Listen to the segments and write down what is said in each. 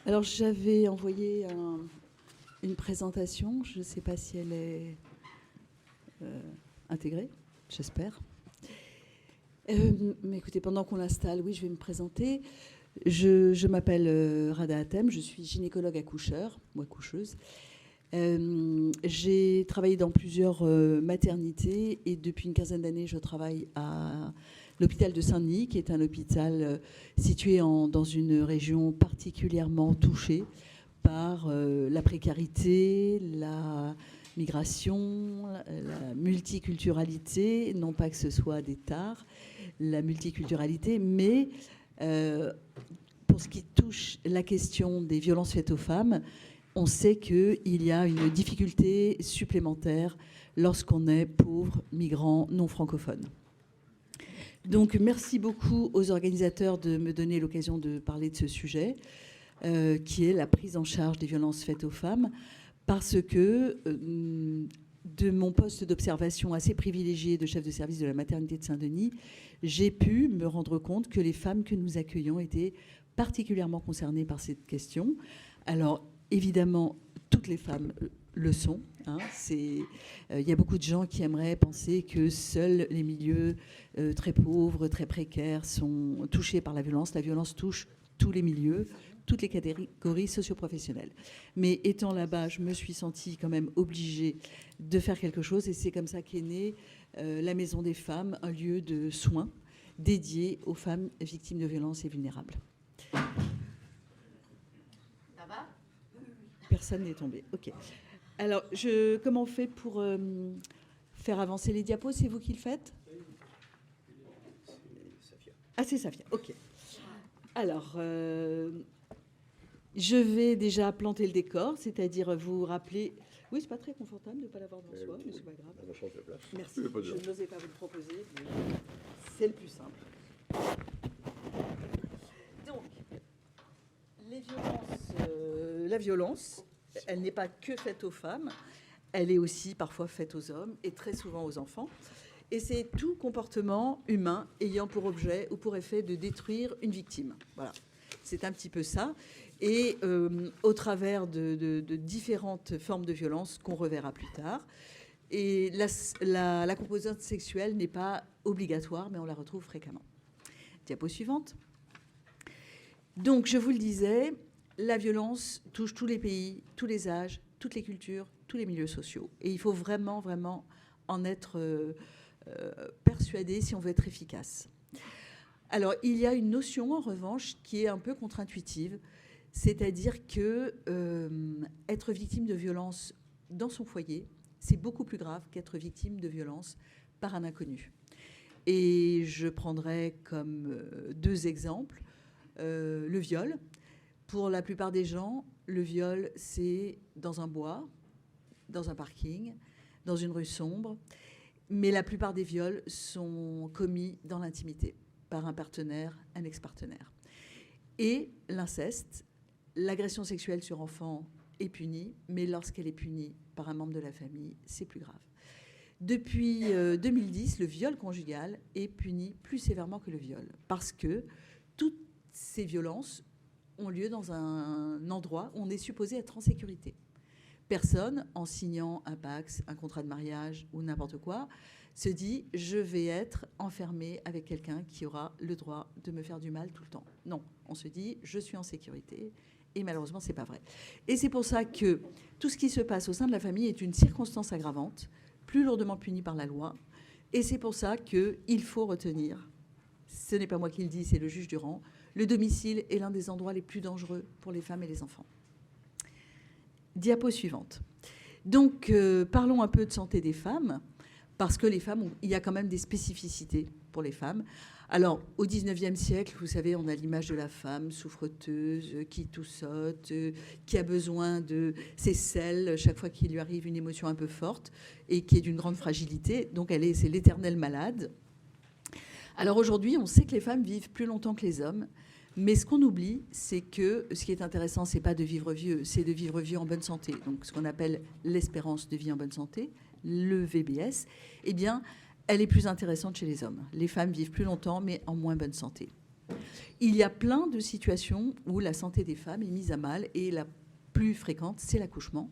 Alors, j'avais envoyé une présentation. Je ne sais pas si elle est intégrée, j'espère. Mais écoutez, pendant qu'on l'installe, oui, je vais me présenter. Je m'appelle Rada Hatem, je suis gynécologue accoucheur, ou accoucheuse. J'ai travaillé dans plusieurs maternités et depuis une quinzaine d'années, je travaille à l'hôpital de Saint-Denis, qui est un hôpital situé dans une région particulièrement touchée par la précarité, la migration, la multiculturalité, non pas que ce soit des tares, la multiculturalité, mais pour ce qui touche la question des violences faites aux femmes, on sait qu'il y a une difficulté supplémentaire lorsqu'on est pauvre, migrant, non francophone. Donc merci beaucoup aux organisateurs de me donner l'occasion de parler de ce sujet, qui est la prise en charge des violences faites aux femmes, parce que de mon poste d'observation assez privilégié de chef de service de la maternité de Saint-Denis, j'ai pu me rendre compte que les femmes que nous accueillons étaient particulièrement concernées par cette question. Alors, évidemment, toutes les femmes le sont. Hein. Il y a beaucoup de gens qui aimeraient penser que seuls les milieux très pauvres, très précaires sont touchés par la violence. La violence touche tous les milieux, toutes les catégories socio-professionnelles. Mais étant là-bas, je me suis sentie quand même obligée de faire quelque chose. Et c'est comme ça qu'est née la Maison des Femmes, un lieu de soins dédié aux femmes victimes de violences et vulnérables. Personne n'est tombé. OK. Alors, comment on fait pour faire avancer les diapos? C'est vous qui le faites? Ah, c'est Safia. OK. Alors, je vais déjà planter le décor, c'est-à-dire vous rappeler... Oui, c'est pas très confortable de ne pas l'avoir devant soi, mais c'est pas grave. On change de place. Merci. Je n'osais pas vous le proposer, mais c'est le plus simple. Donc, la violence, elle n'est pas que faite aux femmes, elle est aussi parfois faite aux hommes et très souvent aux enfants. Et c'est tout comportement humain ayant pour objet ou pour effet de détruire une victime. Voilà, c'est un petit peu ça. Et au travers de différentes formes de violence qu'on reverra plus tard. Et la composante sexuelle n'est pas obligatoire, mais on la retrouve fréquemment. Diapo suivante. Donc, je vous le disais, la violence touche tous les pays, tous les âges, toutes les cultures, tous les milieux sociaux. Et il faut vraiment, vraiment en être persuadé si on veut être efficace. Alors, il y a une notion, en revanche, qui est un peu contre-intuitive, c'est-à-dire que être victime de violence dans son foyer, c'est beaucoup plus grave qu'être victime de violence par un inconnu. Et je prendrai comme deux exemples. Le viol. Pour la plupart des gens, le viol, c'est dans un bois, dans un parking, dans une rue sombre. Mais la plupart des viols sont commis dans l'intimité, par un partenaire, un ex-partenaire. Et l'inceste, l'agression sexuelle sur enfant est punie, mais lorsqu'elle est punie par un membre de la famille, c'est plus grave. Depuis 2010, le viol conjugal est puni plus sévèrement que le viol, parce que toutes ces violences ont lieu dans un endroit où on est supposé être en sécurité. Personne, en signant un PACS, un contrat de mariage ou n'importe quoi, se dit « je vais être enfermé avec quelqu'un qui aura le droit de me faire du mal tout le temps ». Non, on se dit « je suis en sécurité ». Et malheureusement, ce n'est pas vrai. Et c'est pour ça que tout ce qui se passe au sein de la famille est une circonstance aggravante, plus lourdement punie par la loi. Et c'est pour ça qu'il faut retenir, ce n'est pas moi qui le dis, c'est le juge Durand, le domicile est l'un des endroits les plus dangereux pour les femmes et les enfants. Diapo suivante. Donc, parlons un peu de santé des femmes, parce que les femmes, il y a quand même des spécificités pour les femmes. Alors, au XIXe siècle, vous savez, on a l'image de la femme souffreteuse, qui toussote, qui a besoin de ses selles chaque fois qu'il lui arrive une émotion un peu forte, et qui est d'une grande fragilité. Donc, c'est l'éternelle malade. Alors aujourd'hui, on sait que les femmes vivent plus longtemps que les hommes, mais ce qu'on oublie, c'est que ce qui est intéressant, c'est pas de vivre vieux, c'est de vivre vieux en bonne santé. Donc ce qu'on appelle l'espérance de vie en bonne santé, le VBS, eh bien, elle est plus intéressante chez les hommes. Les femmes vivent plus longtemps, mais en moins bonne santé. Il y a plein de situations où la santé des femmes est mise à mal, et la plus fréquente, c'est l'accouchement.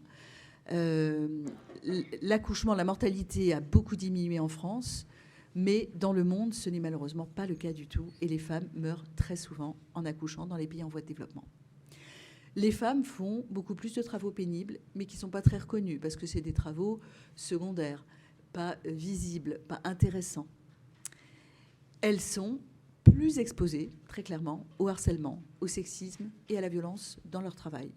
L'accouchement, la mortalité a beaucoup diminué en France, mais dans le monde, ce n'est malheureusement pas le cas du tout, et les femmes meurent très souvent en accouchant dans les pays en voie de développement. Les femmes font beaucoup plus de travaux pénibles, mais qui ne sont pas très reconnus, parce que c'est des travaux secondaires, pas visibles, pas intéressants. Elles sont plus exposées, très clairement, au harcèlement, au sexisme et à la violence dans leur travail.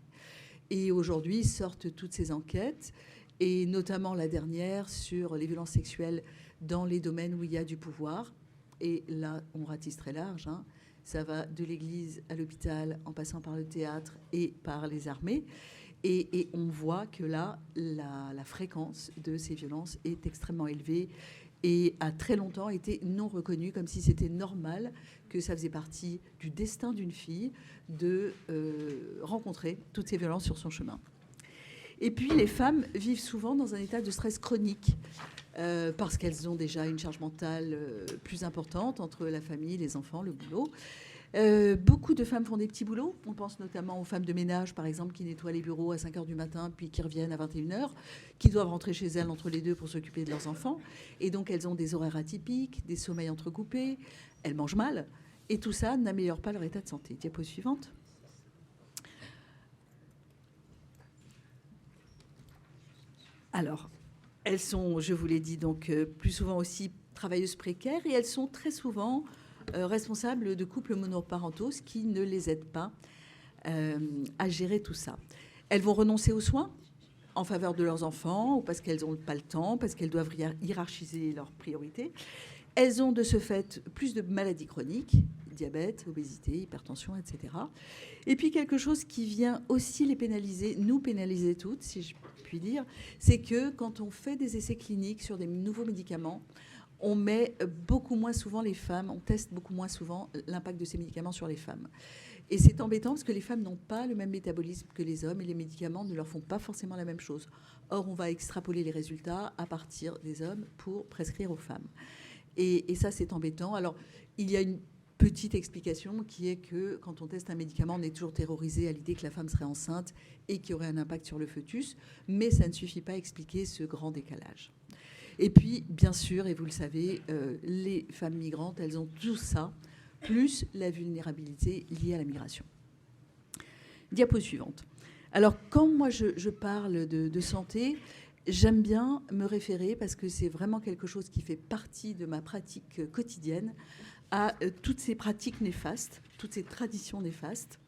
Et aujourd'hui sortent toutes ces enquêtes, et notamment la dernière sur les violences sexuelles dans les domaines où il y a du pouvoir. Et là, on ratisse très large, hein. Ça va de l'église à l'hôpital, en passant par le théâtre et par les armées. Et on voit que là, la fréquence de ces violences est extrêmement élevée et a très longtemps été non reconnue, comme si c'était normal, que ça faisait partie du destin d'une fille de rencontrer toutes ces violences sur son chemin. Et puis, les femmes vivent souvent dans un état de stress chronique, parce qu'elles ont déjà une charge mentale plus importante entre la famille, les enfants, le boulot. Beaucoup de femmes font des petits boulots. On pense notamment aux femmes de ménage, par exemple, qui nettoient les bureaux à 5 h du matin, puis qui reviennent à 21 h, qui doivent rentrer chez elles entre les deux pour s'occuper de leurs enfants. Et donc, elles ont des horaires atypiques, des sommeils entrecoupés, elles mangent mal. Et tout ça n'améliore pas leur état de santé. Diapo suivante. Alors, elles sont, je vous l'ai dit, donc plus souvent aussi travailleuses précaires, et elles sont très souvent responsables de couples monoparentaux, ce qui ne les aide pas à gérer tout ça. Elles vont renoncer aux soins en faveur de leurs enfants, ou parce qu'elles n'ont pas le temps, parce qu'elles doivent hiérarchiser leurs priorités. Elles ont de ce fait plus de maladies chroniques, diabète, obésité, hypertension, etc. Et puis quelque chose qui vient aussi les pénaliser, nous pénaliser toutes, si je puis dire, c'est que quand on fait des essais cliniques sur des nouveaux médicaments, on met beaucoup moins souvent les femmes, on teste beaucoup moins souvent l'impact de ces médicaments sur les femmes. Et c'est embêtant parce que les femmes n'ont pas le même métabolisme que les hommes, et les médicaments ne leur font pas forcément la même chose. Or, on va extrapoler les résultats à partir des hommes pour prescrire aux femmes. Et ça, c'est embêtant. Alors, il y a une petite explication qui est que quand on teste un médicament, on est toujours terrorisé à l'idée que la femme serait enceinte et qu'il y aurait un impact sur le fœtus, mais ça ne suffit pas à expliquer ce grand décalage. Et puis, bien sûr, et vous le savez, les femmes migrantes, elles ont tout ça, plus la vulnérabilité liée à la migration. Diapo suivante. Alors, quand moi je parle de santé, j'aime bien me référer, parce que c'est vraiment quelque chose qui fait partie de ma pratique quotidienne, à toutes ces pratiques néfastes, toutes ces traditions néfastes,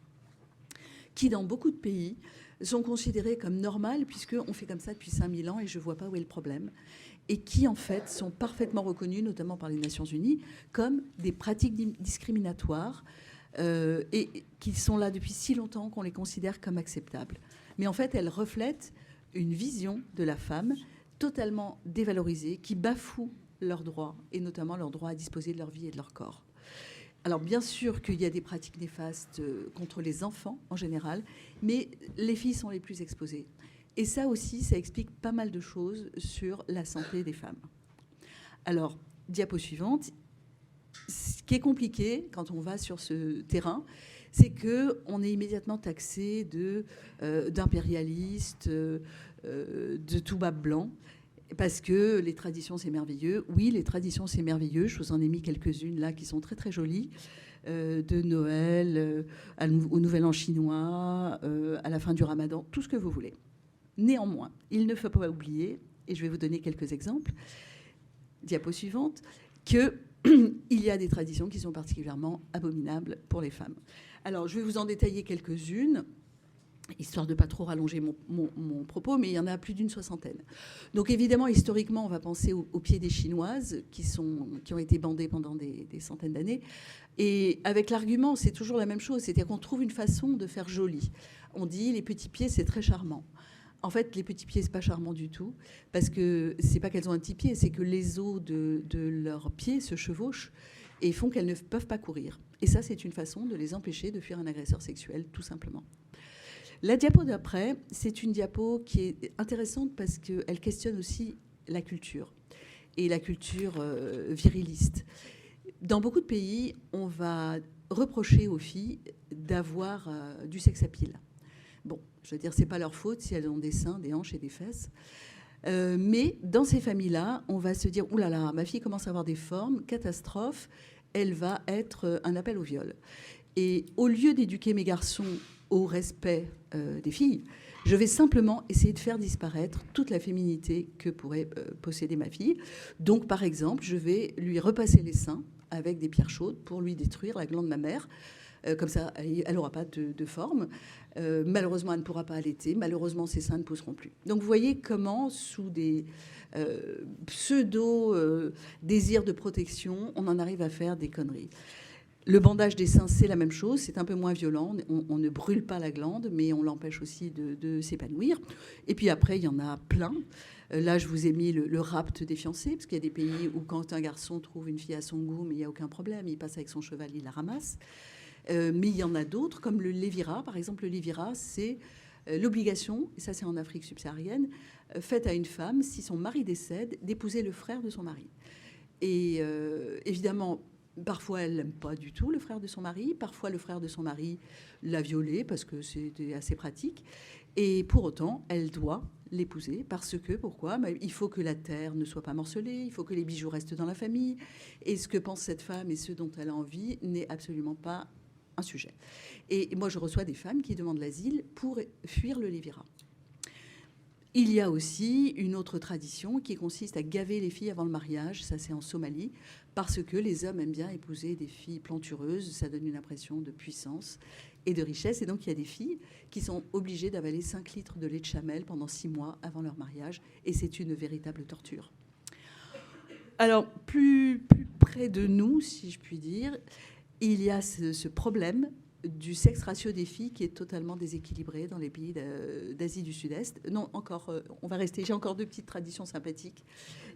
qui, dans beaucoup de pays, sont considérées comme normales, puisqu'on fait comme ça depuis 5000 ans, et je ne vois pas où est le problème, et qui, en fait, sont parfaitement reconnues, notamment par les Nations Unies, comme des pratiques discriminatoires, et qui sont là depuis si longtemps qu'on les considère comme acceptables. Mais en fait, elles reflètent une vision de la femme totalement dévalorisée, qui bafoue leurs droits, et notamment leur droit à disposer de leur vie et de leur corps. Alors, bien sûr qu'il y a des pratiques néfastes contre les enfants en général, mais les filles sont les plus exposées. Et ça aussi, ça explique pas mal de choses sur la santé des femmes. Alors, diapo suivante. Ce qui est compliqué quand on va sur ce terrain, c'est qu'on est immédiatement taxé d'impérialiste, de tout bas blanc, parce que les traditions, c'est merveilleux. Oui, les traditions, c'est merveilleux. Je vous en ai mis quelques-unes là qui sont très, très jolies. De Noël au Nouvel An chinois, à la fin du Ramadan, tout ce que vous voulez. Néanmoins, il ne faut pas oublier, et je vais vous donner quelques exemples, diapo suivante, qu'il y a des traditions qui sont particulièrement abominables pour les femmes. Alors, je vais vous en détailler quelques-unes, histoire de ne pas trop rallonger mon propos, mais il y en a plus d'une soixantaine. Donc évidemment, historiquement, on va penser aux pieds des Chinoises qui ont été bandées pendant des centaines d'années. Et avec l'argument, c'est toujours la même chose, c'est-à-dire qu'on trouve une façon de faire joli. On dit les petits pieds, c'est très charmant. En fait, les petits pieds, c'est pas charmant du tout, parce que c'est pas qu'elles ont un petit pied, c'est que les os de leurs pieds se chevauchent et font qu'elles ne peuvent pas courir. Et ça, c'est une façon de les empêcher de fuir un agresseur sexuel, tout simplement. La diapo d'après, c'est une diapo qui est intéressante parce qu'elle questionne aussi la culture, et la culture viriliste. Dans beaucoup de pays, on va reprocher aux filles d'avoir du sex appeal. Bon, je veux dire, c'est pas leur faute si elles ont des seins, des hanches et des fesses. Mais dans ces familles-là, on va se dire, « Ouh là là, ma fille commence à avoir des formes, catastrophe, elle va être un appel au viol. » Et au lieu d'éduquer mes garçons au respect des filles, je vais simplement essayer de faire disparaître toute la féminité que pourrait posséder ma fille. Donc, par exemple, je vais lui repasser les seins avec des pierres chaudes pour lui détruire la glande mammaire. Comme ça, elle n'aura pas de forme. Malheureusement, elle ne pourra pas allaiter. Malheureusement, ses seins ne pousseront plus. Donc, vous voyez comment, sous des pseudo-désirs de protection, on en arrive à faire des conneries. Le bandage des seins, c'est la même chose. C'est un peu moins violent. On ne brûle pas la glande, mais on l'empêche aussi de s'épanouir. Et puis après, il y en a plein. Là, je vous ai mis le rapt des fiancés, parce qu'il y a des pays où quand un garçon trouve une fille à son goût, mais il n'y a aucun problème, il passe avec son cheval, il la ramasse. Mais il y en a d'autres, comme le lévira. Par exemple, le lévira, c'est l'obligation, et ça c'est en Afrique subsaharienne, faite à une femme, si son mari décède, d'épouser le frère de son mari. Et évidemment, parfois elle n'aime pas du tout le frère de son mari, parfois le frère de son mari l'a violée parce que c'était assez pratique. Et pour autant, elle doit l'épouser parce que, pourquoi ? Il faut que la terre ne soit pas morcelée, il faut que les bijoux restent dans la famille. Et ce que pense cette femme et ce dont elle a envie n'est absolument pas un sujet. Et moi, je reçois des femmes qui demandent l'asile pour fuir le lévira. Il y a aussi une autre tradition qui consiste à gaver les filles avant le mariage, ça c'est en Somalie, parce que les hommes aiment bien épouser des filles plantureuses, ça donne une impression de puissance et de richesse. Et donc il y a des filles qui sont obligées d'avaler 5 litres de lait de chamelle pendant 6 mois avant leur mariage, et c'est une véritable torture. Alors, plus près de nous, si je puis dire, il y a ce problème du sexe ratio des filles qui est totalement déséquilibré dans les pays d'Asie du Sud-Est. Non, encore, on va rester. J'ai encore 2 petites traditions sympathiques.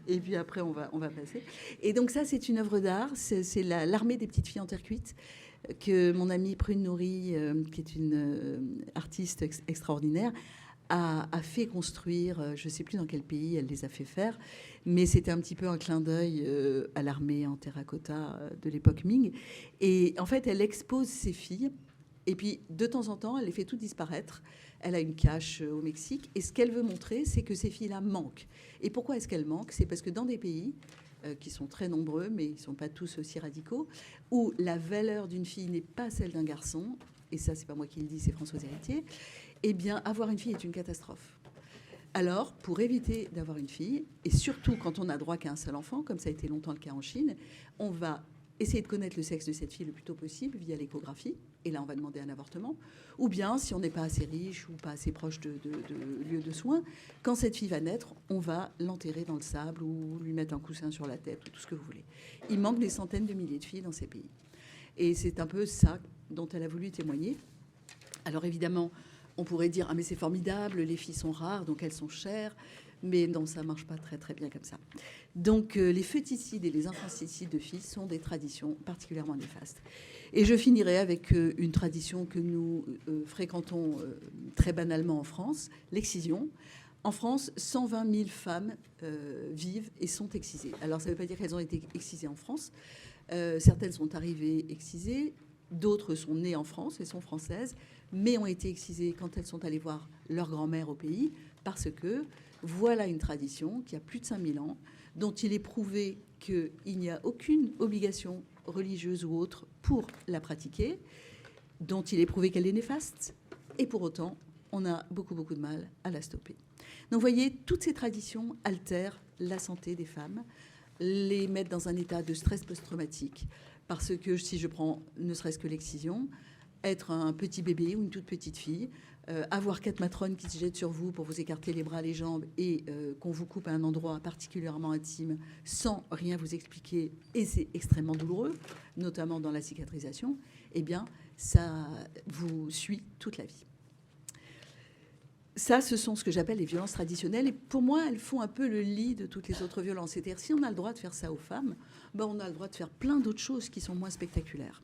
Et puis après, on va passer. Et donc ça, c'est une œuvre d'art. C'est l'armée des petites filles en terre cuite que mon amie Prune Nourri, qui est une artiste extraordinaire, a fait construire. Je ne sais plus dans quel pays elle les a fait faire, mais c'était un petit peu un clin d'œil à l'armée en terracotta de l'époque Ming. Et en fait, elle expose ses filles, et puis de temps en temps, elle les fait toutes disparaître. Elle a une cache au Mexique, et ce qu'elle veut montrer, c'est que ces filles-là manquent. Et pourquoi est-ce qu'elles manquent ? C'est parce que dans des pays qui sont très nombreux, mais ils ne sont pas tous aussi radicaux, où la valeur d'une fille n'est pas celle d'un garçon, et ça, c'est pas moi qui le dis, c'est Françoise Héritier, eh bien, avoir une fille est une catastrophe. Alors, pour éviter d'avoir une fille, et surtout quand on n'a droit qu'à un seul enfant, comme ça a été longtemps le cas en Chine, on va essayer de connaître le sexe de cette fille le plus tôt possible via l'échographie, et là on va demander un avortement, ou bien si on n'est pas assez riche ou pas assez proche de lieux de soins, quand cette fille va naître, on va l'enterrer dans le sable ou lui mettre un coussin sur la tête, ou tout ce que vous voulez. Il manque des centaines de milliers de filles dans ces pays. Et c'est un peu ça dont elle a voulu témoigner. Alors évidemment, on pourrait dire « Ah mais c'est formidable, les filles sont rares, donc elles sont chères ». Mais non, ça ne marche pas très très bien comme ça. Donc les foeticides et les infanticides de filles sont des traditions particulièrement néfastes. Et je finirai avec une tradition que nous fréquentons très banalement en France, l'excision. En France, 120 000 femmes vivent et sont excisées. Alors ça ne veut pas dire qu'elles ont été excisées en France. Certaines sont arrivées excisées, d'autres sont nées en France et sont françaises, mais ont été excisées quand elles sont allées voir leur grand-mère au pays, parce que voilà une tradition qui a plus de 5000 ans, dont il est prouvé qu'il n'y a aucune obligation religieuse ou autre pour la pratiquer, dont il est prouvé qu'elle est néfaste, et pour autant, on a beaucoup, beaucoup de mal à la stopper. Donc, vous voyez, toutes ces traditions altèrent la santé des femmes, les mettent dans un état de stress post-traumatique, parce que si je prends ne serait-ce que l'excision, être un petit bébé ou une toute petite fille, avoir 4 matrones qui se jettent sur vous pour vous écarter les bras, les jambes et qu'on vous coupe à un endroit particulièrement intime sans rien vous expliquer, et c'est extrêmement douloureux, notamment dans la cicatrisation, eh bien, ça vous suit toute la vie. Ça, ce sont ce que j'appelle les violences traditionnelles. Et pour moi, elles font un peu le lit de toutes les autres violences. C'est-à-dire, si on a le droit de faire ça aux femmes, ben on a le droit de faire plein d'autres choses qui sont moins spectaculaires.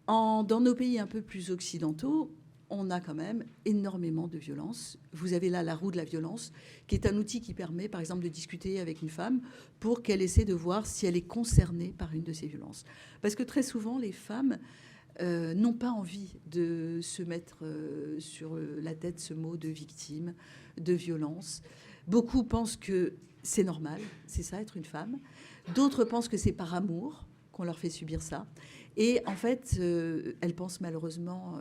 Dans nos pays un peu plus occidentaux, on a quand même énormément de violence. Vous avez là la roue de la violence, qui est un outil qui permet, par exemple, de discuter avec une femme pour qu'elle essaie de voir si elle est concernée par une de ces violences. Parce que très souvent, les femmes n'ont pas envie de se mettre sur la tête ce mot de victime, de violence. Beaucoup pensent que c'est normal, c'est ça, être une femme. D'autres pensent que c'est par amour qu'on leur fait subir ça. Et en fait, elles pensent malheureusement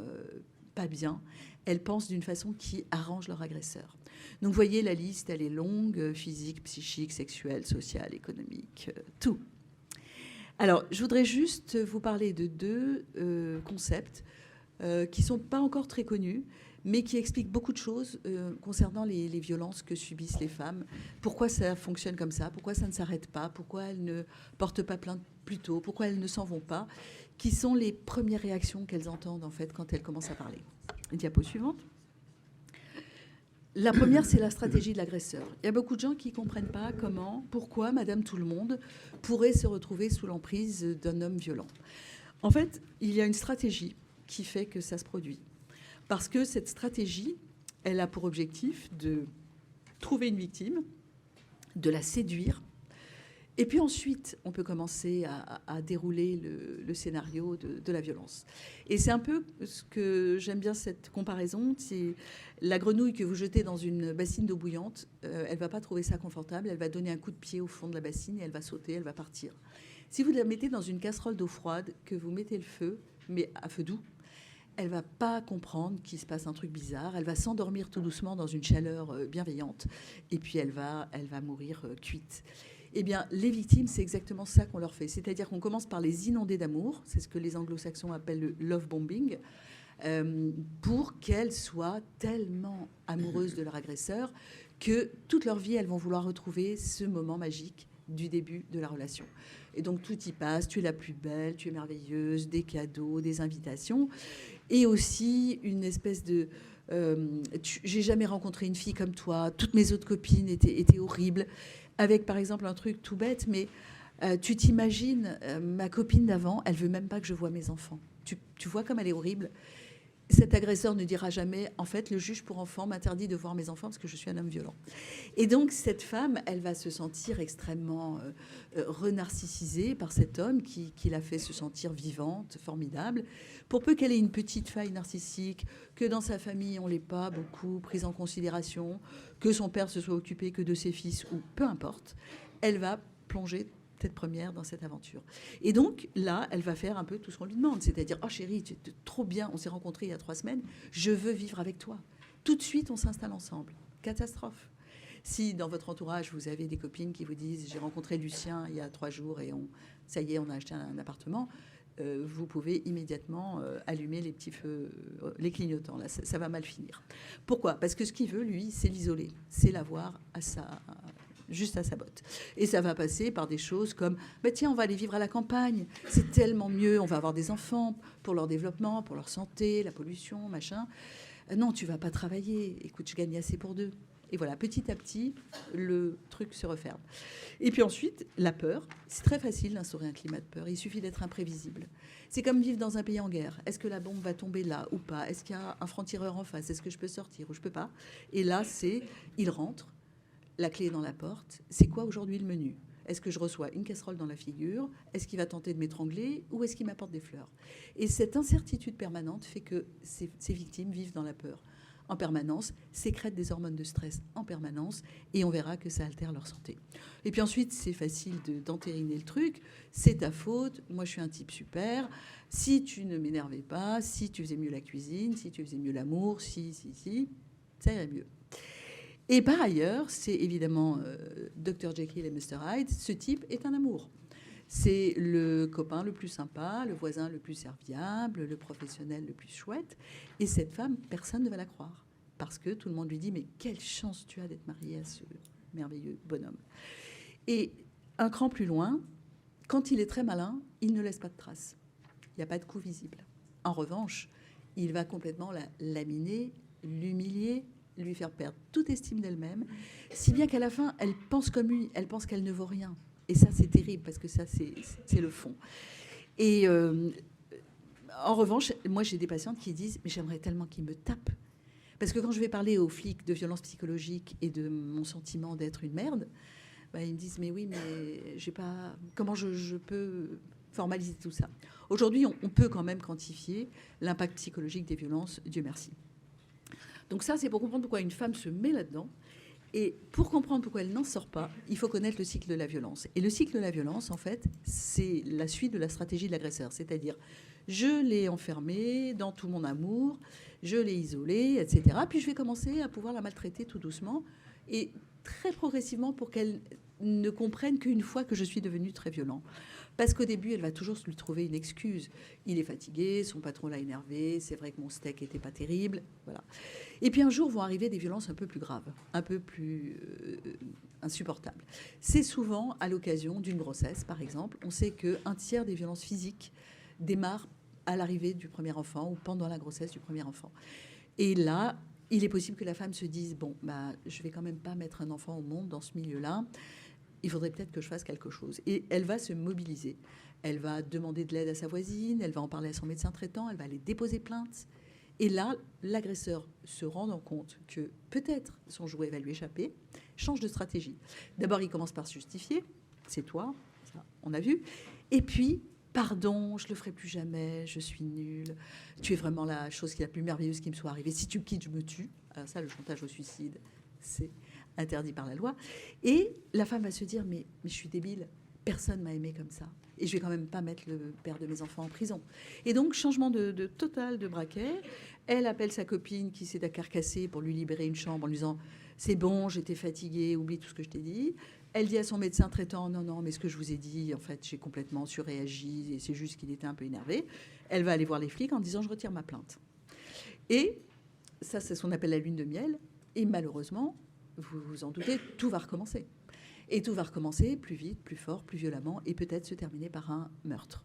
pas bien. Elles pensent d'une façon qui arrange leur agresseur. Donc, vous voyez, la liste, elle est longue, physique, psychique, sexuelle, sociale, économique, tout. Alors, je voudrais juste vous parler de deux concepts qui ne sont pas encore très connus, mais qui expliquent beaucoup de choses concernant les violences que subissent les femmes. Pourquoi ça fonctionne comme ça? Pourquoi ça ne s'arrête pas? Pourquoi elles ne portent pas plainte plus tôt? Pourquoi elles ne s'en vont pas? Qui sont les premières réactions qu'elles entendent, en fait, quand elles commencent à parler. Diapo suivante. La première, c'est la stratégie de l'agresseur. Il y a beaucoup de gens qui ne comprennent pas pourquoi Madame Tout-le-Monde pourrait se retrouver sous l'emprise d'un homme violent. En fait, il y a une stratégie qui fait que ça se produit. Parce que cette stratégie, elle a pour objectif de trouver une victime, de la séduire, et puis ensuite, on peut commencer à dérouler le scénario de la violence. Et c'est un peu ce que j'aime bien, cette comparaison, c'est la grenouille que vous jetez dans une bassine d'eau bouillante, elle ne va pas trouver ça confortable, elle va donner un coup de pied au fond de la bassine et elle va sauter, elle va partir. Si vous la mettez dans une casserole d'eau froide, que vous mettez le feu, mais à feu doux, elle ne va pas comprendre qu'il se passe un truc bizarre, elle va s'endormir tout doucement dans une chaleur bienveillante, et puis elle va mourir cuite. Eh bien, les victimes, c'est exactement ça qu'on leur fait. C'est-à-dire qu'on commence par les inonder d'amour, c'est ce que les anglo-saxons appellent le love bombing, pour qu'elles soient tellement amoureuses de leur agresseur que toute leur vie, elles vont vouloir retrouver ce moment magique du début de la relation. Et donc, tout y passe. Tu es la plus belle, tu es merveilleuse, des cadeaux, des invitations. Et aussi une espèce de... j'ai jamais rencontré une fille comme toi. Toutes mes autres copines étaient horribles. Avec, par exemple, un truc tout bête, mais tu t'imagines, ma copine d'avant, elle veut même pas que je voie mes enfants. Tu vois comme elle est horrible. Cet agresseur ne dira jamais, en fait, le juge pour enfants m'interdit de voir mes enfants parce que je suis un homme violent. Et donc, cette femme, elle va se sentir extrêmement renarcissisée par cet homme qui l'a fait se sentir vivante, formidable. Pour peu qu'elle ait une petite faille narcissique, que dans sa famille, on ne l'ait pas beaucoup prise en considération, que son père se soit occupé que de ses fils, ou peu importe, elle va plonger tête première dans cette aventure. Et donc, là, elle va faire un peu tout ce qu'on lui demande. C'est-à-dire, oh chérie, tu es trop bien, on s'est rencontrés il y a 3 semaines, je veux vivre avec toi. Tout de suite, on s'installe ensemble. Catastrophe. Si dans votre entourage, vous avez des copines qui vous disent, j'ai rencontré Lucien il y a 3 jours et ça y est, on a acheté un appartement, vous pouvez immédiatement allumer les petits feux, les clignotants. Là, ça va mal finir. Pourquoi? Parce que ce qu'il veut, lui, c'est l'isoler. C'est l'avoir juste à sa botte. Et ça va passer par des choses comme tiens, on va aller vivre à la campagne, c'est tellement mieux, on va avoir des enfants pour leur développement, pour leur santé, la pollution, machin. Non, tu vas pas travailler, écoute, je gagne assez pour 2. Et voilà, petit à petit, le truc se referme. Et puis ensuite, la peur. C'est très facile d'instaurer un climat de peur. Il suffit d'être imprévisible. C'est comme vivre dans un pays en guerre. Est-ce que la bombe va tomber là ou pas? Est-ce qu'il y a un franc-tireur en face? Est-ce que je peux sortir ou je peux pas? Et là, il rentre. La clé est dans la porte. C'est quoi aujourd'hui le menu? Est-ce que je reçois une casserole dans la figure? Est-ce qu'il va tenter de m'étrangler? Ou est-ce qu'il m'apporte des fleurs? Et cette incertitude permanente fait que ces victimes vivent dans la peur en permanence, sécrètent des hormones de stress en permanence, et on verra que ça altère leur santé. Et puis ensuite, c'est facile d'entériner le truc. C'est ta faute. Moi, je suis un type super. Si tu ne m'énervais pas, si tu faisais mieux la cuisine, si tu faisais mieux l'amour, si, ça irait mieux. Et par ailleurs, c'est évidemment Dr Jekyll et Mr Hyde. Ce type est un amour. C'est le copain le plus sympa, le voisin le plus serviable, le professionnel le plus chouette. Et cette femme, personne ne va la croire. Parce que tout le monde lui dit, mais quelle chance tu as d'être mariée à ce merveilleux bonhomme. Et un cran plus loin, quand il est très malin, il ne laisse pas de traces. Il n'y a pas de coup visible. En revanche, il va complètement la laminer, l'humilier, lui faire perdre toute estime d'elle-même, si bien qu'à la fin, elle pense comme lui, elle pense qu'elle ne vaut rien. Et ça, c'est terrible, parce que ça, c'est le fond. Et En revanche, moi, j'ai des patientes qui disent « mais j'aimerais tellement qu'ils me tapent ». Parce que quand je vais parler aux flics de violence psychologique et de mon sentiment d'être une merde, bah, ils me disent « mais oui, mais j'ai pas... comment je peux formaliser tout ça ?» Aujourd'hui, on peut quand même quantifier l'impact psychologique des violences, Dieu merci. Donc ça, c'est pour comprendre pourquoi une femme se met là-dedans. Et pour comprendre pourquoi elle n'en sort pas, il faut connaître le cycle de la violence. Et le cycle de la violence, en fait, c'est la suite de la stratégie de l'agresseur. C'est-à-dire, je l'ai enfermée dans tout mon amour, je l'ai isolée, etc. Puis je vais commencer à pouvoir la maltraiter tout doucement et très progressivement pour qu'elle ne comprenne qu'une fois que je suis devenue très violent. Parce qu'au début, elle va toujours lui trouver une excuse. Il est fatigué, son patron l'a énervé, c'est vrai que mon steak n'était pas terrible. Voilà. Et puis un jour vont arriver des violences un peu plus graves, un peu plus insupportables. C'est souvent à l'occasion d'une grossesse, par exemple. On sait qu'un tiers des violences physiques démarrent à l'arrivée du premier enfant ou pendant la grossesse du premier enfant. Et là, il est possible que la femme se dise « bon, bah, je ne vais quand même pas mettre un enfant au monde dans ce milieu-là. Il faudrait peut-être que je fasse quelque chose. » Et elle va se mobiliser. Elle va demander de l'aide à sa voisine, elle va en parler à son médecin traitant, elle va aller déposer plainte. Et là, l'agresseur, se rendant compte que peut-être son jouet va lui échapper, change de stratégie. D'abord, il commence par se justifier. C'est toi, ça, on a vu. Et puis, pardon, je ne le ferai plus jamais, je suis nulle. Tu es vraiment la chose qui est la plus merveilleuse qui me soit arrivée. Si tu me quittes, je me tue. Alors ça, le chantage au suicide, c'est interdit par la loi. Et la femme va se dire, mais je suis débile, personne m'a aimée comme ça. Et je vais quand même pas mettre le père de mes enfants en prison. Et donc, changement de total de braquet. Elle appelle sa copine qui s'est carcassée pour lui libérer une chambre en lui disant « c'est bon, j'étais fatiguée, oublie tout ce que je t'ai dit ». Elle dit à son médecin traitant « non, mais ce que je vous ai dit, en fait, j'ai complètement surréagi et c'est juste qu'il était un peu énervé ». Elle va aller voir les flics en disant « je retire ma plainte ». Et ça, c'est ce qu'on appelle la lune de miel. Et malheureusement, vous vous en doutez, tout va recommencer. Et tout va recommencer plus vite, plus fort, plus violemment, et peut-être se terminer par un meurtre.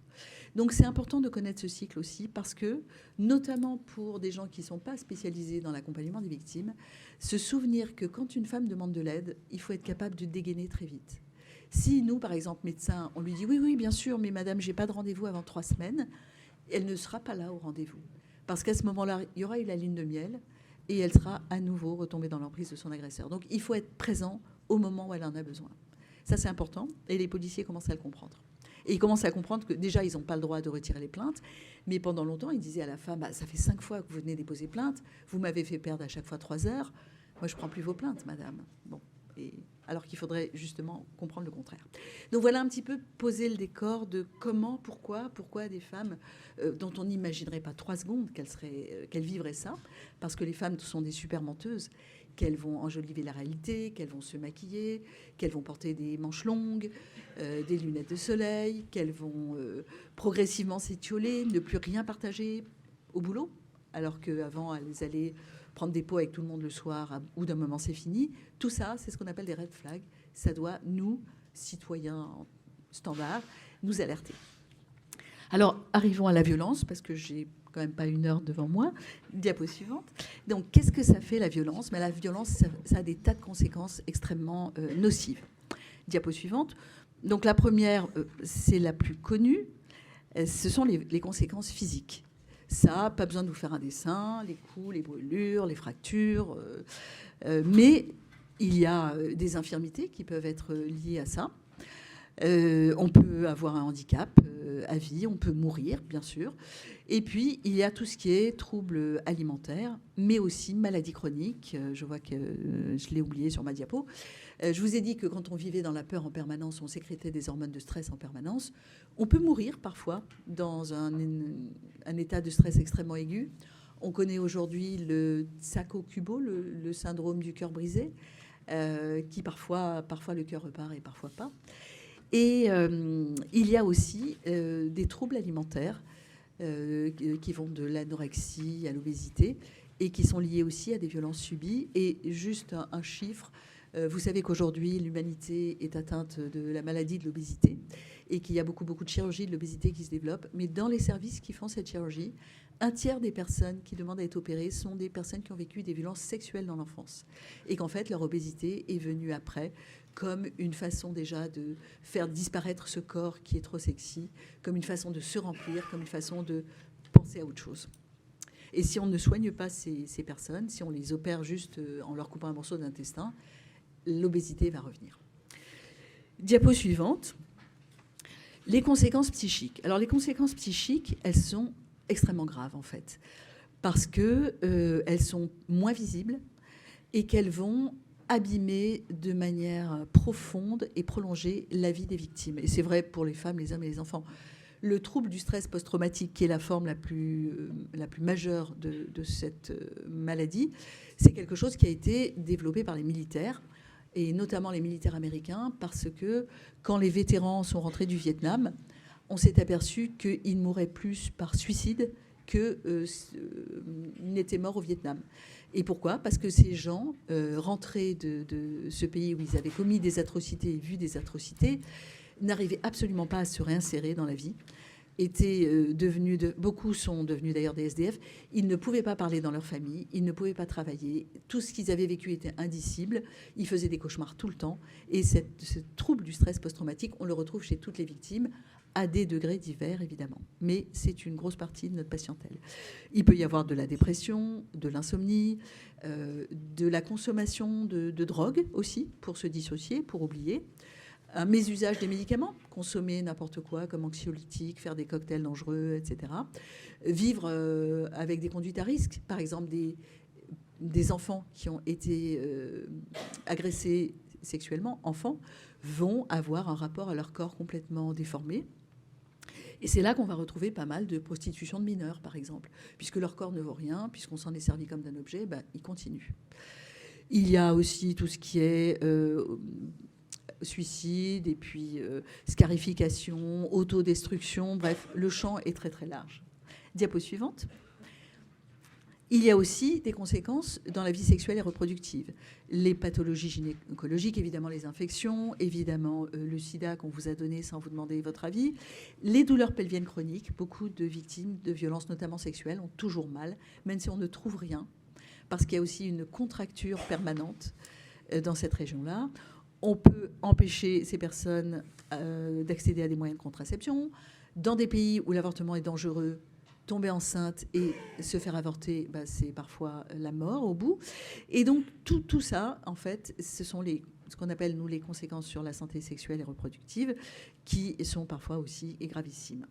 Donc c'est important de connaître ce cycle aussi, parce que, notamment pour des gens qui ne sont pas spécialisés dans l'accompagnement des victimes, se souvenir que quand une femme demande de l'aide, il faut être capable de dégainer très vite. Si nous, par exemple, médecins, on lui dit « oui, bien sûr, mais madame, je n'ai pas de rendez-vous avant 3 semaines », elle ne sera pas là au rendez-vous. Parce qu'à ce moment-là, il y aura eu la lune de miel, et elle sera à nouveau retombée dans l'emprise de son agresseur. Donc il faut être présent au moment où elle en a besoin. Ça, c'est important, et les policiers commencent à le comprendre. Et ils commencent à comprendre que déjà, ils n'ont pas le droit de retirer les plaintes, mais pendant longtemps, ils disaient à la femme, ça fait 5 fois que vous venez déposer plainte, vous m'avez fait perdre à chaque fois 3 heures, moi, je ne prends plus vos plaintes, madame. Bon, et alors qu'il faudrait justement comprendre le contraire. Donc voilà un petit peu poser le décor de comment, pourquoi des femmes dont on n'imaginerait pas 3 secondes qu'elles vivraient ça, parce que les femmes sont des super menteuses, qu'elles vont enjoliver la réalité, qu'elles vont se maquiller, qu'elles vont porter des manches longues, des lunettes de soleil, qu'elles vont progressivement s'étioler, ne plus rien partager au boulot, alors qu'avant, elles allaient prendre des pots avec tout le monde le soir, ou d'un moment c'est fini. Tout ça, c'est ce qu'on appelle des red flags. Ça doit, nous, citoyens standards, nous alerter. Alors, arrivons à la violence, parce que j'ai quand même pas 1 heure devant moi. Diapo suivante. Donc, qu'est-ce que ça fait, la violence ? Mais la violence, ça a des tas de conséquences extrêmement nocives. Diapo suivante. Donc, la première, c'est la plus connue. Ce sont les conséquences physiques. Ça, pas besoin de vous faire un dessin, les coups, les brûlures, les fractures. Mais il y a des infirmités qui peuvent être liées à ça. On peut avoir un handicap à vie, on peut mourir, bien sûr. Et puis, il y a tout ce qui est troubles alimentaires, mais aussi maladies chroniques. Je vois que je l'ai oublié sur ma diapo. Je vous ai dit que quand on vivait dans la peur en permanence, on sécrétait des hormones de stress en permanence. On peut mourir parfois dans un état de stress extrêmement aigu. On connaît aujourd'hui le Tsako-Kubo, le syndrome du cœur brisé, qui parfois le cœur repart et parfois pas. Et il y a aussi des troubles alimentaires qui vont de l'anorexie à l'obésité et qui sont liés aussi à des violences subies. Et juste un chiffre, vous savez qu'aujourd'hui, l'humanité est atteinte de la maladie de l'obésité et qu'il y a beaucoup de chirurgie de l'obésité qui se développe. Mais dans les services qui font cette chirurgie, 1/3 des personnes qui demandent à être opérées sont des personnes qui ont vécu des violences sexuelles dans l'enfance. Et qu'en fait, leur obésité est venue après comme une façon déjà de faire disparaître ce corps qui est trop sexy, comme une façon de se remplir, comme une façon de penser à autre chose. Et si on ne soigne pas ces personnes, si on les opère juste en leur coupant un morceau d'intestin, l'obésité va revenir. Diapo suivante. Les conséquences psychiques. Alors, les conséquences psychiques, elles sont extrêmement graves, en fait, parce qu'elles sont moins visibles et qu'elles vont abîmer de manière profonde et prolonger la vie des victimes. Et c'est vrai pour les femmes, les hommes et les enfants. Le trouble du stress post-traumatique, qui est la forme la plus majeure de cette maladie, c'est quelque chose qui a été développé par les militaires, et notamment les militaires américains, parce que quand les vétérans sont rentrés du Vietnam, on s'est aperçu qu'ils mouraient plus par suicide qu'ils n'étaient morts au Vietnam. Et pourquoi ? Parce que ces gens, rentrés de ce pays où ils avaient commis des atrocités et vu des atrocités, n'arrivaient absolument pas à se réinsérer dans la vie, beaucoup sont devenus d'ailleurs des SDF, ils ne pouvaient pas parler dans leur famille, ils ne pouvaient pas travailler, tout ce qu'ils avaient vécu était indicible, ils faisaient des cauchemars tout le temps, et ce trouble du stress post-traumatique, on le retrouve chez toutes les victimes, à des degrés divers, évidemment. Mais c'est une grosse partie de notre patientèle. Il peut y avoir de la dépression, de l'insomnie, de la consommation de drogue aussi, pour se dissocier, pour oublier. Un mésusage des médicaments, consommer n'importe quoi comme anxiolytiques, faire des cocktails dangereux, etc. Vivre avec des conduites à risque, par exemple des enfants qui ont été agressés sexuellement, enfants, vont avoir un rapport à leur corps complètement déformé. Et c'est là qu'on va retrouver pas mal de prostitution de mineurs, par exemple. Puisque leur corps ne vaut rien, puisqu'on s'en est servi comme d'un objet, ils continuent. Il y a aussi tout ce qui est suicide, et puis scarification, autodestruction, bref, le champ est très très large. Diapo suivante. Il y a aussi des conséquences dans la vie sexuelle et reproductive. Les pathologies gynécologiques, évidemment les infections, évidemment le sida qu'on vous a donné sans vous demander votre avis, les douleurs pelviennes chroniques. Beaucoup de victimes de violences, notamment sexuelles, ont toujours mal, même si on ne trouve rien, parce qu'il y a aussi une contracture permanente dans cette région-là. On peut empêcher ces personnes d'accéder à des moyens de contraception. Dans des pays où l'avortement est dangereux, tomber enceinte et se faire avorter, c'est parfois la mort au bout. Et donc, tout ça, en fait, ce sont ce qu'on appelle, nous, les conséquences sur la santé sexuelle et reproductive, qui sont parfois aussi gravissimes.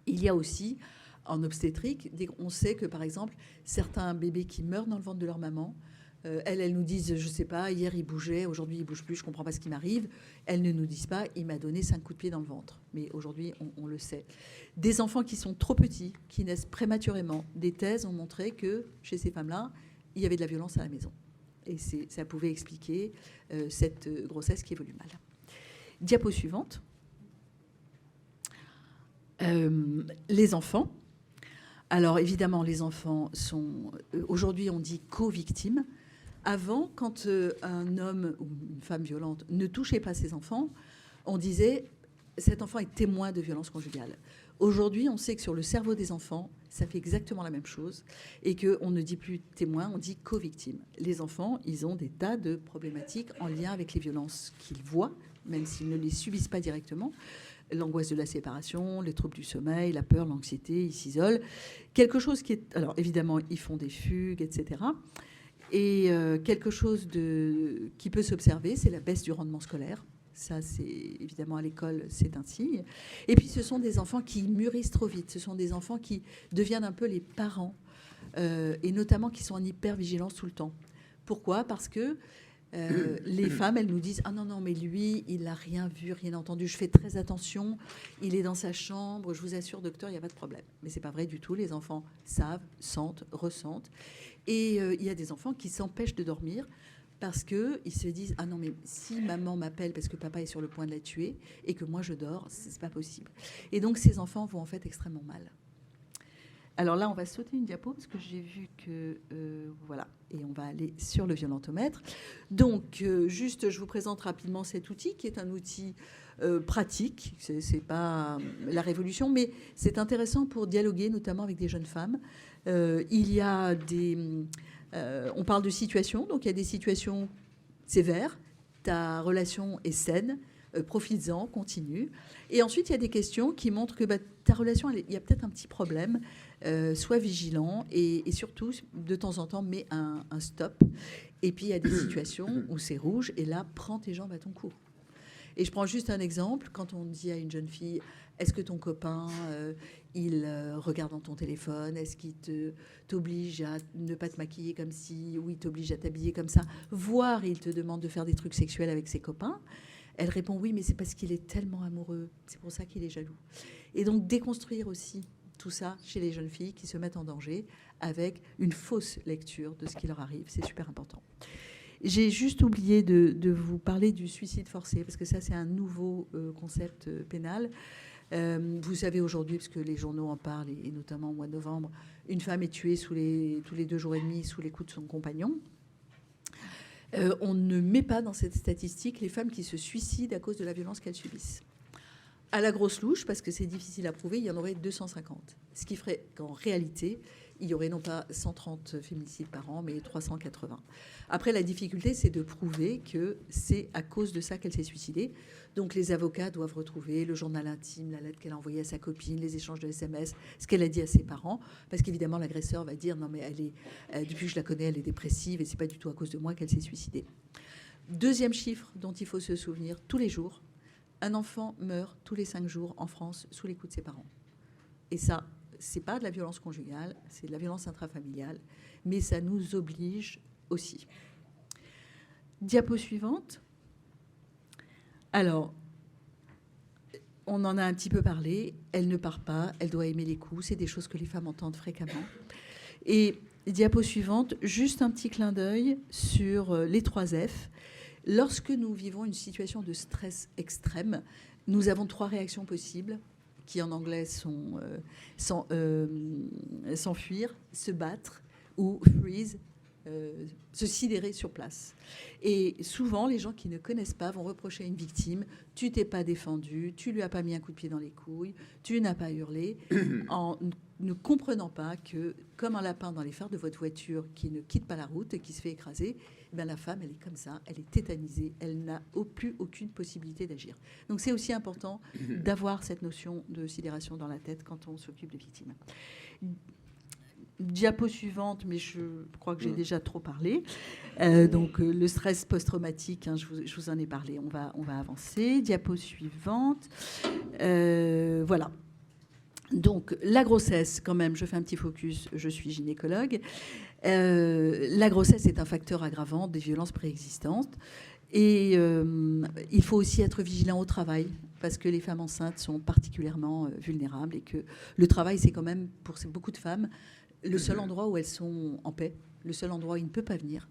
Il y a aussi, en obstétrique, on sait que, par exemple, certains bébés qui meurent dans le ventre de leur maman, elles nous disent, je ne sais pas, hier il bougeait, aujourd'hui il ne bouge plus, je ne comprends pas ce qui m'arrive. Elles ne nous disent pas, il m'a donné 5 coups de pied dans le ventre. Mais aujourd'hui, on le sait. Des enfants qui sont trop petits, qui naissent prématurément. Des thèses ont montré que chez ces femmes-là, il y avait de la violence à la maison. Et ça pouvait expliquer cette grossesse qui évolue mal. Diapo suivante. Les enfants. Alors évidemment, les enfants sont... aujourd'hui, on dit co-victimes. Avant, quand un homme ou une femme violente ne touchait pas ses enfants, on disait cet enfant est témoin de violence conjugale. Aujourd'hui, on sait que sur le cerveau des enfants, ça fait exactement la même chose et qu'on ne dit plus témoin, on dit co-victime. Les enfants, ils ont des tas de problématiques en lien avec les violences qu'ils voient, même s'ils ne les subissent pas directement. L'angoisse de la séparation, les troubles du sommeil, la peur, l'anxiété, ils s'isolent. Quelque chose qui est... Alors évidemment, ils font des fugues, etc. Et quelque chose qui peut s'observer, c'est la baisse du rendement scolaire. Ça, c'est évidemment à l'école, c'est un signe. Et puis, ce sont des enfants qui mûrissent trop vite. Ce sont des enfants qui deviennent un peu les parents, et notamment qui sont en hypervigilance tout le temps. Pourquoi ? Parce que les femmes, elles nous disent « Ah non, mais lui, il n'a rien vu, rien entendu. Je fais très attention. Il est dans sa chambre. Je vous assure, docteur, il n'y a pas de problème. » Mais ce n'est pas vrai du tout. Les enfants savent, sentent, ressentent. Et il y a des enfants qui s'empêchent de dormir parce qu'ils se disent « Ah non, mais si maman m'appelle parce que papa est sur le point de la tuer et que moi je dors, ce n'est pas possible. » Et donc ces enfants vont en fait extrêmement mal. Alors là, on va sauter une diapo parce que j'ai vu que... voilà, et on va aller sur le violentomètre. Donc, juste, je vous présente rapidement cet outil qui est un outil pratique. C'est pas la révolution, mais c'est intéressant pour dialoguer, notamment avec des jeunes femmes. Il y a des... on parle de situations, donc il y a des situations sévères. Ta relation est saine. profites-en, continue. Et ensuite, il y a des questions qui montrent que ta relation, il y a peut-être un petit problème. Sois vigilant et surtout, de temps en temps, mets un stop. Et puis, il y a des situations où c'est rouge, et là, prends tes jambes à ton cou. Et je prends juste un exemple. Quand on dit à une jeune fille, est-ce que ton copain, il regarde dans ton téléphone? Est-ce qu'il t'oblige à ne pas te maquiller comme si, ou il t'oblige à t'habiller comme ça? Voire il te demande de faire des trucs sexuels avec ses copains. Elle répond oui, mais c'est parce qu'il est tellement amoureux. C'est pour ça qu'il est jaloux. Et donc déconstruire aussi tout ça chez les jeunes filles qui se mettent en danger avec une fausse lecture de ce qui leur arrive. C'est super important. J'ai juste oublié de vous parler du suicide forcé, parce que ça, c'est un nouveau concept pénal. Vous savez aujourd'hui, parce que les journaux en parlent, et notamment au mois de novembre, une femme est tuée tous les 2 jours et demi sous les coups de son compagnon. On ne met pas dans cette statistique les femmes qui se suicident à cause de la violence qu'elles subissent. À la grosse louche, parce que c'est difficile à prouver, il y en aurait 250. Ce qui ferait qu'en réalité, il y aurait non pas 130 féminicides par an, mais 380. Après, la difficulté, c'est de prouver que c'est à cause de ça qu'elle s'est suicidée. Donc les avocats doivent retrouver le journal intime, la lettre qu'elle a envoyée à sa copine, les échanges de SMS, ce qu'elle a dit à ses parents, parce qu'évidemment, l'agresseur va dire « Non, mais depuis que je la connais, elle est dépressive et c'est pas du tout à cause de moi qu'elle s'est suicidée. » Deuxième chiffre dont il faut se souvenir, tous les jours, un enfant meurt tous les 5 jours en France sous les coups de ses parents. Et ça, c'est pas de la violence conjugale, c'est de la violence intrafamiliale, mais ça nous oblige aussi. Diapo suivante. Alors, on en a un petit peu parlé. Elle ne part pas, elle doit aimer les coups. C'est des choses que les femmes entendent fréquemment. Et diapo suivante, juste un petit clin d'œil sur les 3 F. Lorsque nous vivons une situation de stress extrême, nous avons 3 réactions possibles, qui en anglais sont s'enfuir, se battre ou freeze, se sidérer sur place. Et souvent, les gens qui ne connaissent pas vont reprocher à une victime « tu t'es pas défendu, tu lui as pas mis un coup de pied dans les couilles, tu n'as pas hurlé », en ne comprenant pas que, comme un lapin dans les phares de votre voiture qui ne quitte pas la route et qui se fait écraser, ben la femme, elle est comme ça, elle est tétanisée, elle n'a plus aucune possibilité d'agir. Donc c'est aussi important d'avoir cette notion de sidération dans la tête quand on s'occupe de victimes. Diapo suivante, mais je crois que j'ai déjà trop parlé. Donc le stress post-traumatique, hein, je vous en ai parlé, on va avancer. Diapo suivante. Voilà. Donc la grossesse, quand même, je fais un petit focus, je suis gynécologue. La grossesse est un facteur aggravant des violences préexistantes. Et il faut aussi être vigilant au travail, parce que les femmes enceintes sont particulièrement vulnérables et que le travail, c'est quand même, pour beaucoup de femmes, le seul endroit où elles sont en paix, le seul endroit où il ne peut pas venir,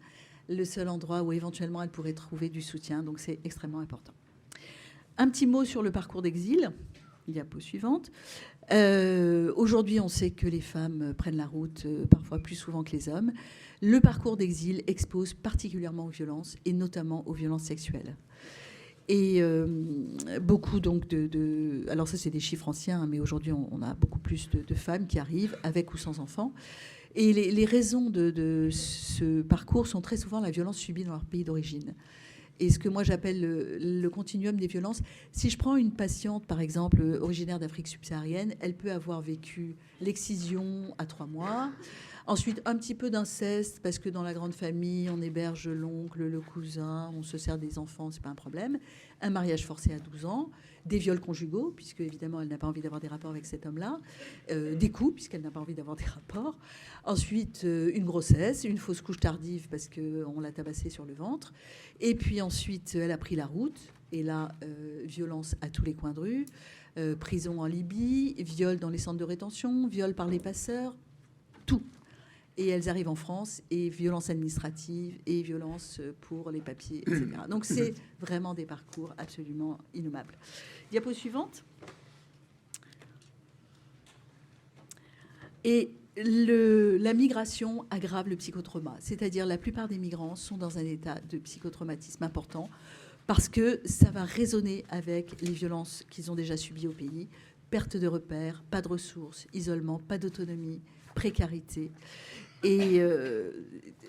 le seul endroit où éventuellement elles pourraient trouver du soutien. Donc c'est extrêmement important. Un petit mot sur le parcours d'exil. Diapo suivante. Aujourd'hui, on sait que les femmes prennent la route parfois plus souvent que les hommes. Le parcours d'exil expose particulièrement aux violences et notamment aux violences sexuelles. Et beaucoup donc alors ça c'est des chiffres anciens, mais aujourd'hui on a beaucoup plus de femmes qui arrivent avec ou sans enfants. Et les raisons de ce parcours sont très souvent la violence subie dans leur pays d'origine. Et ce que moi j'appelle le continuum des violences. Si je prends une patiente, par exemple, originaire d'Afrique subsaharienne, elle peut avoir vécu l'excision à 3 mois, ensuite un petit peu d'inceste, parce que dans la grande famille, on héberge l'oncle, le cousin, on se sert des enfants, c'est pas un problème, un mariage forcé à 12 ans, des viols conjugaux, puisque évidemment elle n'a pas envie d'avoir des rapports avec cet homme-là, des coups, puisqu'elle n'a pas envie d'avoir des rapports, ensuite une grossesse, une fausse couche tardive, parce qu'on l'a tabassée sur le ventre, et puis ensuite elle a pris la route, et là, violence à tous les coins de rue, prison en Libye, viol dans les centres de rétention, viol par les passeurs, tout. Et elles arrivent en France, et violence administrative, et violence pour les papiers, etc. Donc c'est vraiment des parcours absolument innommables. Diapo suivante. Et la migration aggrave le psychotrauma. C'est-à-dire la plupart des migrants sont dans un état de psychotraumatisme important parce que ça va résonner avec les violences qu'ils ont déjà subies au pays. Perte de repères, pas de ressources, isolement, pas d'autonomie, précarité et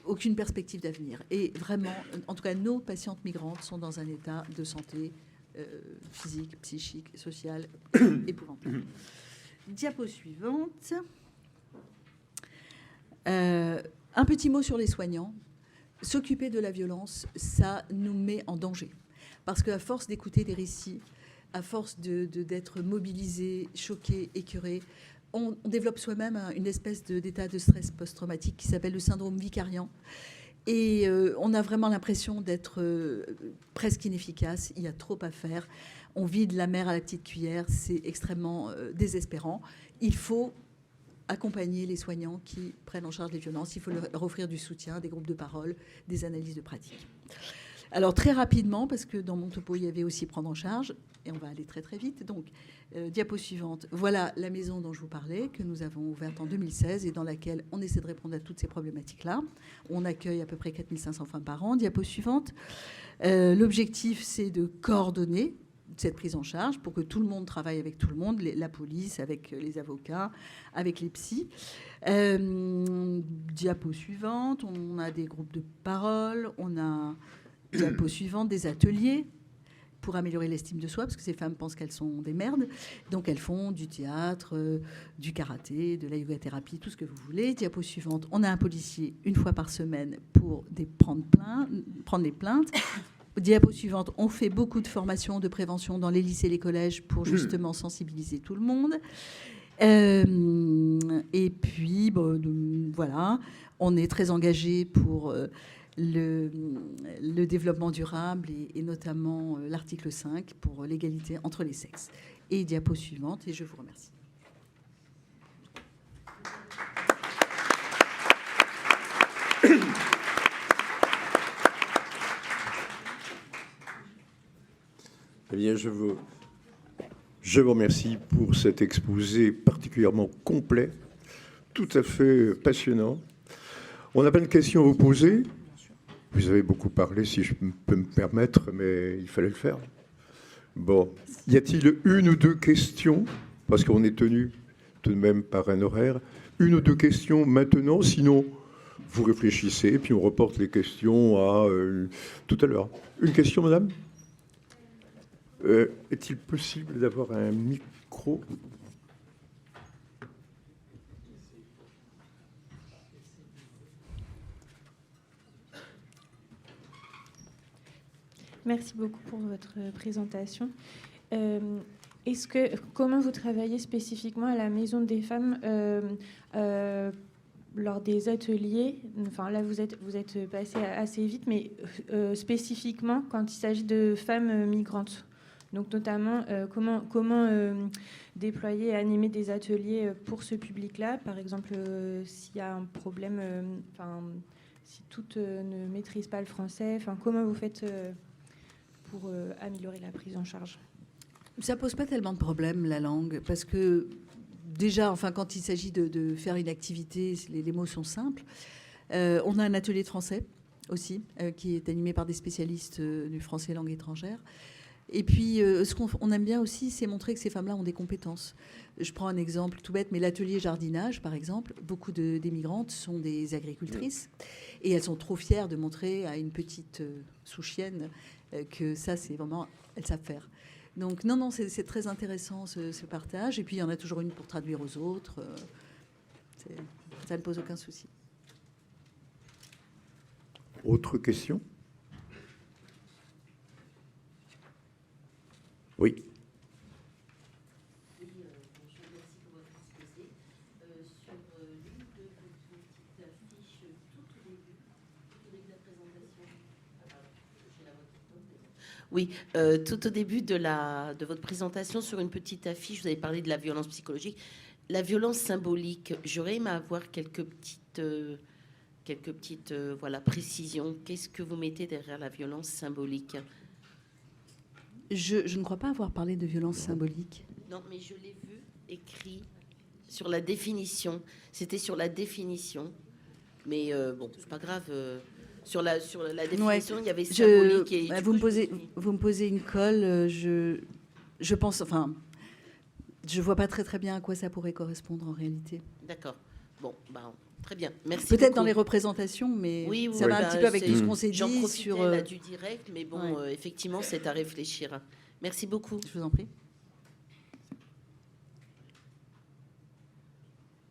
aucune perspective d'avenir. Et vraiment, en tout cas, nos patientes migrantes sont dans un état de santé physique, psychique, sociale, épouvantable. Diapo suivante. Un petit mot sur les soignants. S'occuper de la violence, ça nous met en danger. Parce qu'à force d'écouter des récits, à force d'être mobilisé, choqué, écœuré, on développe soi-même une espèce d'état de stress post-traumatique qui s'appelle le syndrome vicariant. Et on a vraiment l'impression d'être presque inefficace. Il y a trop à faire. On vide la mer à la petite cuillère. C'est extrêmement désespérant. Il faut accompagner les soignants qui prennent en charge les violences. Il faut leur offrir du soutien, des groupes de parole, des analyses de pratique. Alors très rapidement, parce que dans mon topo, il y avait aussi prendre en charge, et on va aller très très vite. Donc, diapo suivante. Voilà la maison dont je vous parlais, que nous avons ouverte en 2016 et dans laquelle on essaie de répondre à toutes ces problématiques-là. On accueille à peu près 4500 femmes par an. Diapo suivante. L'objectif, c'est de coordonner cette prise en charge pour que tout le monde travaille avec tout le monde, la police, avec les avocats, avec les psys. Diapo suivante. On a des groupes de parole. On a, diapo suivante, des ateliers pour améliorer l'estime de soi, parce que ces femmes pensent qu'elles sont des merdes. Donc, elles font du théâtre, du karaté, de la yoga-thérapie, tout ce que vous voulez. Diapo suivante, on a un policier une fois par semaine pour prendre des plaintes. Diapo suivante, on fait beaucoup de formations de prévention dans les lycées et les collèges pour justement sensibiliser tout le monde. Et puis, voilà, on est très engagé pour le développement durable et notamment l'article 5 pour l'égalité entre les sexes. Et diapo suivante, et je vous remercie. Eh bien, je vous remercie pour cet exposé particulièrement complet, tout à fait passionnant. On a plein de questions à vous poser. Vous avez beaucoup parlé, si je peux me permettre, mais il fallait le faire. Bon, y a-t-il une ou deux questions, parce qu'on est tenu tout de même par un horaire, une ou deux questions maintenant, sinon vous réfléchissez, puis on reporte les questions à tout à l'heure. Une question, madame ? Est-il possible d'avoir un micro ? Merci beaucoup pour votre présentation. Comment vous travaillez spécifiquement à la Maison des femmes lors des ateliers? Enfin, là, vous êtes passé assez vite, mais spécifiquement quand il s'agit de femmes migrantes. Donc, notamment, comment déployer et animer des ateliers pour ce public-là? Par exemple, s'il y a un problème, si toutes ne maîtrisent pas le français, comment vous faites pour améliorer la prise en charge? Ça pose pas tellement de problèmes, la langue, parce que déjà, quand il s'agit de faire une activité, les mots sont simples. On a un atelier de français aussi, qui est animé par des spécialistes du français langue étrangère. Et puis, ce qu'on aime bien aussi, c'est montrer que ces femmes-là ont des compétences. Je prends un exemple tout bête, mais l'atelier jardinage, par exemple, beaucoup des migrantes sont des agricultrices, et elles sont trop fières de montrer à une petite sous-chienne que ça, c'est vraiment, elles savent faire. Donc, non, c'est très intéressant, ce partage. Et puis, il y en a toujours une pour traduire aux autres. Ça ne pose aucun souci. Autre question ? Oui. Oui, bonjour, merci pour votre exposé. Sur l'une de vos petites affiches tout au début de la présentation. J'ai la voix qui tombe. Oui, tout au début de votre présentation, sur une petite affiche, vous avez parlé de la violence psychologique. La violence symbolique, j'aurais aimé avoir quelques petites précisions. Qu'est-ce que vous mettez derrière la violence symbolique ? Je ne crois pas avoir parlé de violence symbolique. Non, mais je l'ai vu écrit sur la définition. C'était sur la définition. Mais bon, c'est pas grave. Sur la définition, il y avait symbolique. Et vous me posez une colle. Je pense, je vois pas très bien à quoi ça pourrait correspondre en réalité. D'accord. Bon, très bien. Merci. Peut-être dans les représentations, mais oui, ça va un petit peu avec tout ce qu'on s'est dit j'en profitais sur là du direct, mais bon, effectivement, c'est à réfléchir. Merci beaucoup. Je vous en prie.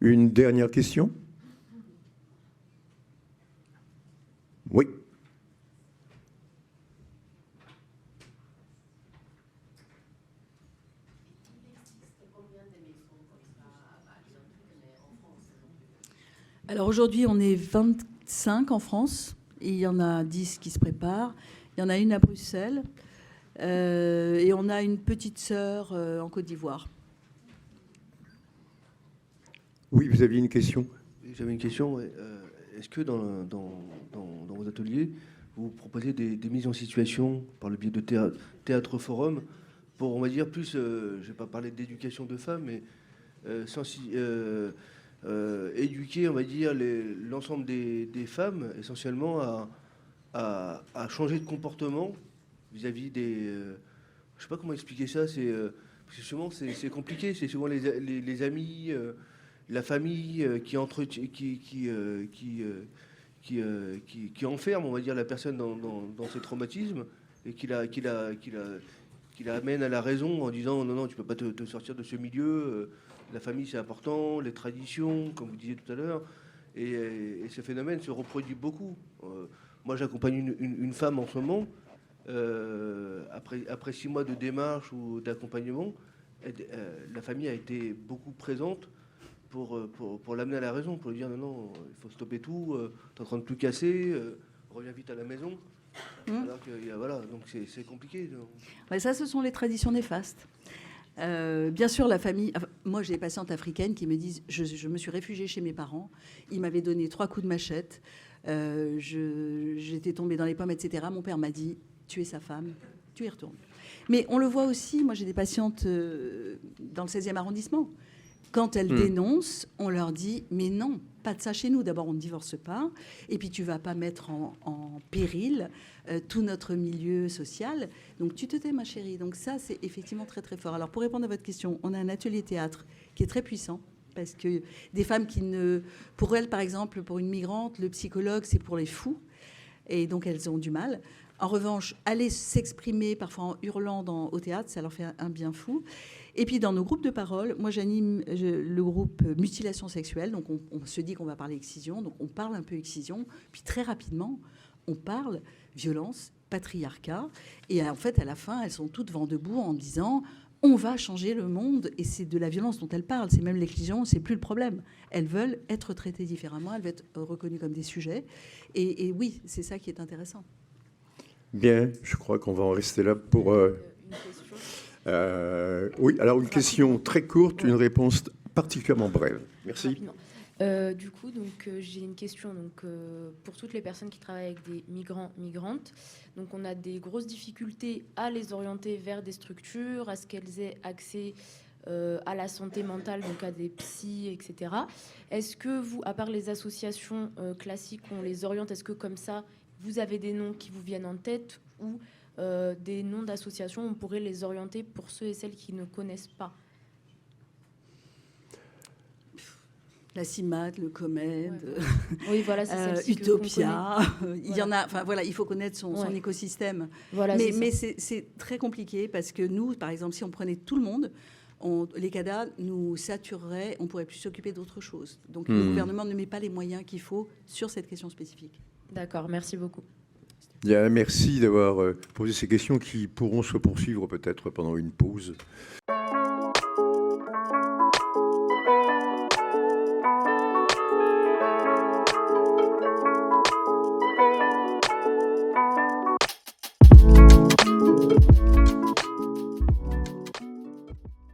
Une dernière question? Oui. Alors aujourd'hui, on est 25 en France. Et il y en a 10 qui se préparent. Il y en a une à Bruxelles. Et on a une petite sœur en Côte d'Ivoire. Oui, vous aviez une question? J'avais une question. Ouais. Est-ce que dans vos ateliers, vous proposez des mises en situation par le biais de théâtre forum pour, on va dire, plus, je ne vais pas parler d'éducation de femmes, mais éduquer, on va dire, l'ensemble des femmes essentiellement à changer de comportement vis-à-vis des... je ne sais pas comment expliquer ça. Parce que souvent, c'est compliqué. C'est souvent les amis... la famille qui enferme, on va dire, la personne dans ses traumatismes et qui la amène à la raison en disant non, tu peux pas te sortir de ce milieu, la famille c'est important, les traditions, comme vous disiez tout à l'heure, et ce phénomène se reproduit beaucoup. Moi j'accompagne une femme en ce moment, après 6 mois de démarche ou d'accompagnement, la famille a été beaucoup présente pour l'amener à la raison, pour lui dire non, il faut stopper tout, t'es en train de tout casser, reviens vite à la maison. Alors que, voilà, donc c'est compliqué. Ouais, ça, ce sont les traditions néfastes. Bien sûr, la famille... Moi, j'ai des patientes africaines qui me disent je me suis réfugiée chez mes parents, ils m'avaient donné 3 coups de machette, j'étais tombée dans les pommes, etc. Mon père m'a dit tu es sa femme, tu y retournes. Mais on le voit aussi, moi j'ai des patientes dans le 16e arrondissement. Quand elles dénoncent, on leur dit « mais non, pas de ça chez nous. D'abord, on ne divorce pas. Et puis, tu ne vas pas mettre en péril tout notre milieu social. Donc, tu te tais, ma chérie. » Donc ça, c'est effectivement très, très fort. Alors, pour répondre à votre question, on a un atelier théâtre qui est très puissant. Parce que des femmes qui ne... Pour elles, par exemple, pour une migrante, le psychologue, c'est pour les fous. Et donc, elles ont du mal. En revanche, aller s'exprimer, parfois en hurlant au théâtre, ça leur fait un bien fou. Et puis, dans nos groupes de parole, moi, j'anime le groupe mutilation sexuelle. Donc, on se dit qu'on va parler excision. Donc, on parle un peu excision. Puis, très rapidement, on parle violence, patriarcat. Et en fait, à la fin, elles sont toutes vent debout en disant « on va changer le monde ». Et c'est de la violence dont elles parlent. C'est même l'excision, c'est plus le problème. Elles veulent être traitées différemment. Elles veulent être reconnues comme des sujets. Et oui, c'est ça qui est intéressant. Bien, je crois qu'on va en rester là pour... Une question. Oui, alors une question très courte, une réponse particulièrement brève. Merci. Du coup, donc, j'ai une question pour toutes les personnes qui travaillent avec des migrants, migrantes. Donc, on a des grosses difficultés à les orienter vers des structures, à ce qu'elles aient accès à la santé mentale, donc à des psys, etc. Est-ce que vous, à part les associations classiques, on les oriente, est-ce que comme ça, vous avez des noms qui vous viennent en tête ou des noms d'associations, on pourrait les orienter pour ceux et celles qui ne connaissent pas? La CIMAD, le COMED, oui, voilà, c'est Utopia. Il y en a. Enfin voilà, il faut connaître son écosystème. Voilà, mais c'est très compliqué parce que nous, par exemple, si on prenait tout le monde, les CADA nous satureraient, on pourrait plus s'occuper d'autre chose. Donc le gouvernement ne met pas les moyens qu'il faut sur cette question spécifique. D'accord, merci beaucoup. Bien, merci d'avoir posé ces questions qui pourront se poursuivre peut-être pendant une pause.